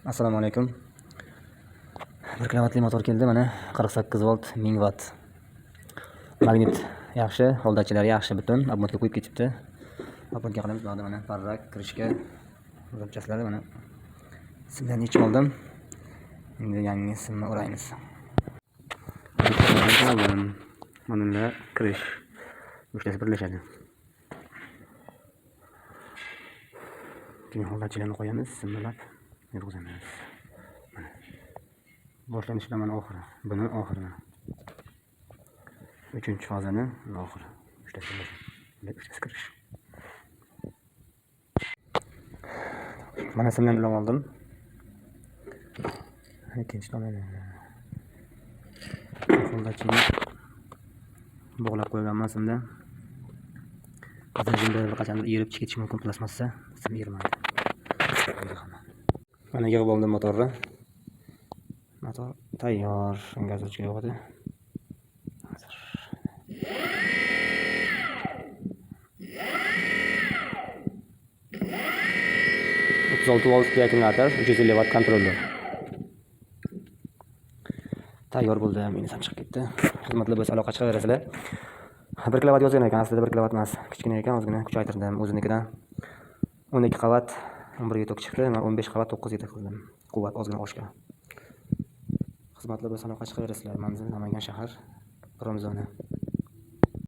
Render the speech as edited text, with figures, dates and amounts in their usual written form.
Assalomu alaykum. 1 kilovatli motor keldi mana 48 volt 1000 watt. Magnit yaxshi, holdachilari yaxshi butun, obmo'tga qo'yib ketibdi. Obmo'tga qilamiz, bunda mana parrak, kirishga zapchaslari mana. Simlarni yechib oldim. Endi yangi simni o'raymiz. Mana kirish. Uchtasi birlashadi. Keyin holdachilarni qo'yamiz, simlab yurg'izamiz. Boshlanishi mana oxiri. Buni oxiri. 3-fazani oxiri. Uchtasi kirish. Mana simlarni ilib oldim. Ikkinchi tomoni. Holdachini bog'lab qo'yganman simda. Zajinda qachondir erib chiqish mumkin plasmassa, sim ermaydi. Mana yig'ib oldim motorni. Motor tayyor. Gazochga yo'g'idi. 36 volt akkumulyator, 350 watt kontroller. Tayyor bo'ldi. Meni ham chiqib ketdi. Xizmatlar bo'lsa aloqa chiqaverasizlar. 1 kilowatt yozgan ekan, aslida 1 kilowatt emas. Kichkina ekan, ozgina kuchaytirdim. O'zinikidan 12 qavat 11 ga tok chiqdi. Men 15 qavat 9 ga qildim. Quvvat ozgina oshgan. Xizmatlar bo'lsa aloqa chiqaverasizlar. Manzil Namangan shahar, Promzona.